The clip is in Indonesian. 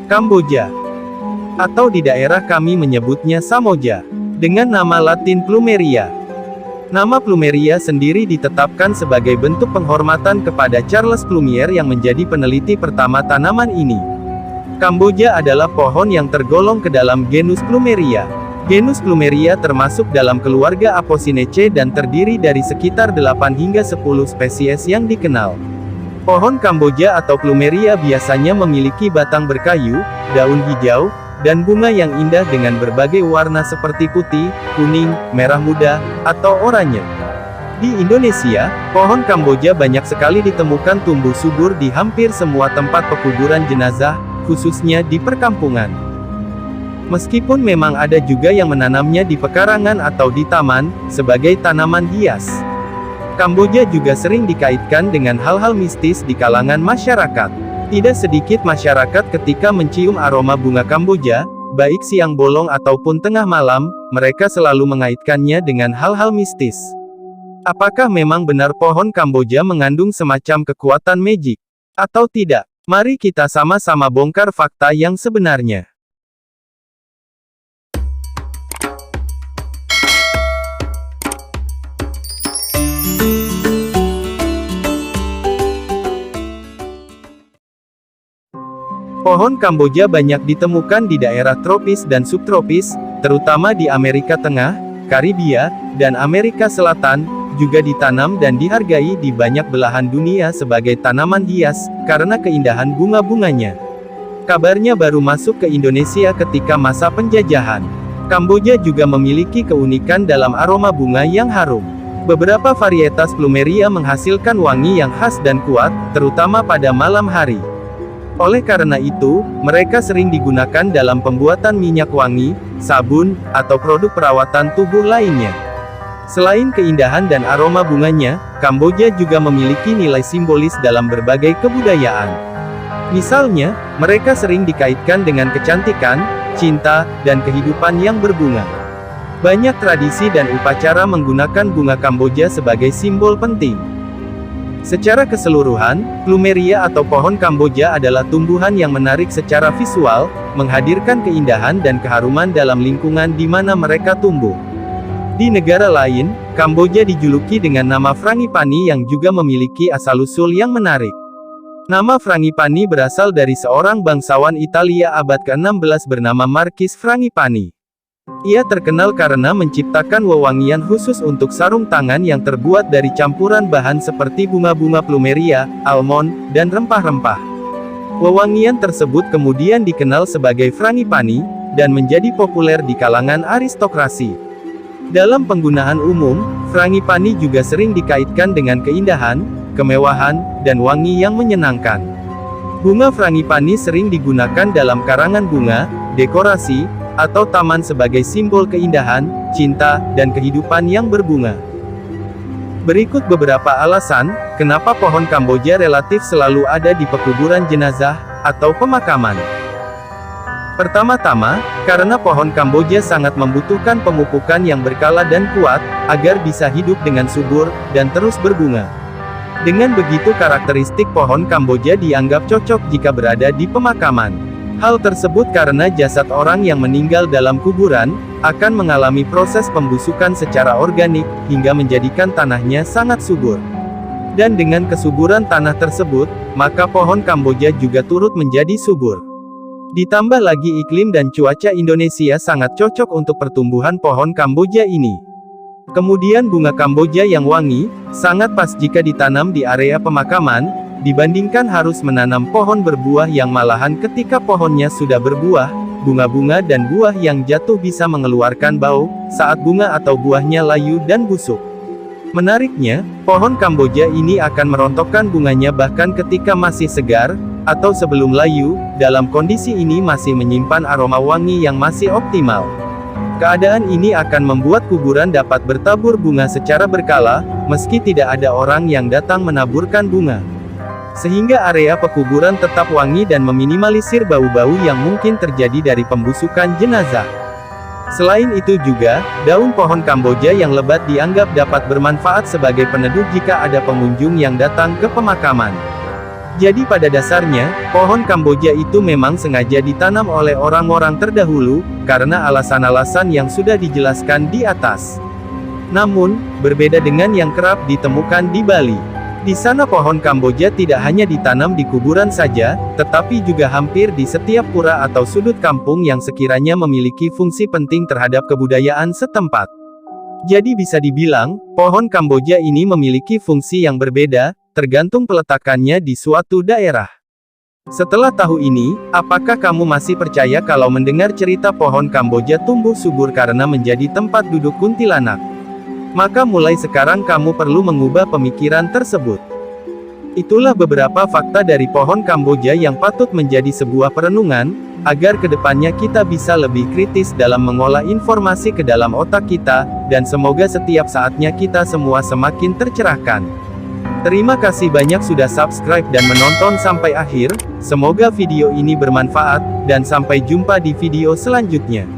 Kamboja, atau di daerah kami menyebutnya Samoja, dengan nama Latin Plumeria. Nama Plumeria sendiri ditetapkan sebagai bentuk penghormatan kepada Charles Plumier yang menjadi peneliti pertama tanaman ini. Kamboja adalah pohon yang tergolong ke dalam genus Plumeria. Genus Plumeria termasuk dalam keluarga Apocynaceae dan terdiri dari sekitar 8 hingga 10 spesies yang dikenal. Pohon Kamboja atau Plumeria biasanya memiliki batang berkayu, daun hijau, dan bunga yang indah dengan berbagai warna seperti putih, kuning, merah muda, atau oranye. Di Indonesia, pohon Kamboja banyak sekali ditemukan tumbuh subur di hampir semua tempat pekuburan jenazah, khususnya di perkampungan. Meskipun memang ada juga yang menanamnya di pekarangan atau di taman, sebagai tanaman hias. Kamboja juga sering dikaitkan dengan hal-hal mistis di kalangan masyarakat. Tidak sedikit masyarakat ketika mencium aroma bunga Kamboja, baik siang bolong ataupun tengah malam, mereka selalu mengaitkannya dengan hal-hal mistis. Apakah memang benar pohon Kamboja mengandung semacam kekuatan magic? Atau tidak? Mari kita sama-sama bongkar fakta yang sebenarnya. Pohon Kamboja banyak ditemukan di daerah tropis dan subtropis, terutama di Amerika Tengah, Karibia, dan Amerika Selatan, juga ditanam dan dihargai di banyak belahan dunia sebagai tanaman hias, karena keindahan bunga-bunganya. Kabarnya baru masuk ke Indonesia ketika masa penjajahan. Kamboja juga memiliki keunikan dalam aroma bunga yang harum. Beberapa varietas Plumeria menghasilkan wangi yang khas dan kuat, terutama pada malam hari. Oleh karena itu, mereka sering digunakan dalam pembuatan minyak wangi, sabun, atau produk perawatan tubuh lainnya. Selain keindahan dan aroma bunganya, Kamboja juga memiliki nilai simbolis dalam berbagai kebudayaan. Misalnya, mereka sering dikaitkan dengan kecantikan, cinta, dan kehidupan yang berbunga. Banyak tradisi dan upacara menggunakan bunga Kamboja sebagai simbol penting. Secara keseluruhan, Plumeria atau pohon Kamboja adalah tumbuhan yang menarik secara visual, menghadirkan keindahan dan keharuman dalam lingkungan di mana mereka tumbuh. Di negara lain, Kamboja dijuluki dengan nama Frangipani yang juga memiliki asal-usul yang menarik. Nama Frangipani berasal dari seorang bangsawan Italia abad ke-16 bernama Marquis Frangipani. Ia terkenal karena menciptakan wewangian khusus untuk sarung tangan yang terbuat dari campuran bahan seperti bunga-bunga Plumeria, almond, dan rempah-rempah. Wewangian tersebut kemudian dikenal sebagai Frangipani, dan menjadi populer di kalangan aristokrasi. Dalam penggunaan umum, Frangipani juga sering dikaitkan dengan keindahan, kemewahan, dan wangi yang menyenangkan. Bunga Frangipani sering digunakan dalam karangan bunga, dekorasi, atau taman sebagai simbol keindahan, cinta, dan kehidupan yang berbunga. Berikut beberapa alasan, kenapa pohon Kamboja relatif selalu ada di pekuburan jenazah, atau pemakaman. Pertama-tama, karena pohon Kamboja sangat membutuhkan pemupukan yang berkala dan kuat, agar bisa hidup dengan subur, dan terus berbunga. Dengan begitu karakteristik pohon Kamboja dianggap cocok jika berada di pemakaman. Hal tersebut karena jasad orang yang meninggal dalam kuburan, akan mengalami proses pembusukan secara organik, hingga menjadikan tanahnya sangat subur. Dan dengan kesuburan tanah tersebut, maka pohon Kamboja juga turut menjadi subur. Ditambah lagi iklim dan cuaca Indonesia sangat cocok untuk pertumbuhan pohon Kamboja ini. Kemudian bunga Kamboja yang wangi, sangat pas jika ditanam di area pemakaman, dibandingkan harus menanam pohon berbuah yang malahan ketika pohonnya sudah berbuah, bunga-bunga dan buah yang jatuh bisa mengeluarkan bau, saat bunga atau buahnya layu dan busuk. Menariknya, pohon Kamboja ini akan merontokkan bunganya bahkan ketika masih segar, atau sebelum layu, dalam kondisi ini masih menyimpan aroma wangi yang masih optimal. Keadaan ini akan membuat kuburan dapat bertabur bunga secara berkala, meski tidak ada orang yang datang menaburkan bunga. Sehingga area pekuburan tetap wangi dan meminimalisir bau-bau yang mungkin terjadi dari pembusukan jenazah. Selain itu juga, daun pohon Kamboja yang lebat dianggap dapat bermanfaat sebagai peneduh jika ada pengunjung yang datang ke pemakaman. Jadi pada dasarnya, pohon Kamboja itu memang sengaja ditanam oleh orang-orang terdahulu, karena alasan-alasan yang sudah dijelaskan di atas. Namun, berbeda dengan yang kerap ditemukan di Bali. Di sana pohon Kamboja tidak hanya ditanam di kuburan saja, tetapi juga hampir di setiap pura atau sudut kampung yang sekiranya memiliki fungsi penting terhadap kebudayaan setempat. Jadi bisa dibilang, pohon Kamboja ini memiliki fungsi yang berbeda, tergantung peletakannya di suatu daerah. Setelah tahu ini, apakah kamu masih percaya kalau mendengar cerita pohon Kamboja tumbuh subur karena menjadi tempat duduk kuntilanak? Maka mulai sekarang kamu perlu mengubah pemikiran tersebut. Itulah beberapa fakta dari pohon Kamboja yang patut menjadi sebuah perenungan, agar kedepannya kita bisa lebih kritis dalam mengolah informasi ke dalam otak kita, dan semoga setiap saatnya kita semua semakin tercerahkan. Terima kasih banyak sudah subscribe dan menonton sampai akhir, semoga video ini bermanfaat, dan sampai jumpa di video selanjutnya.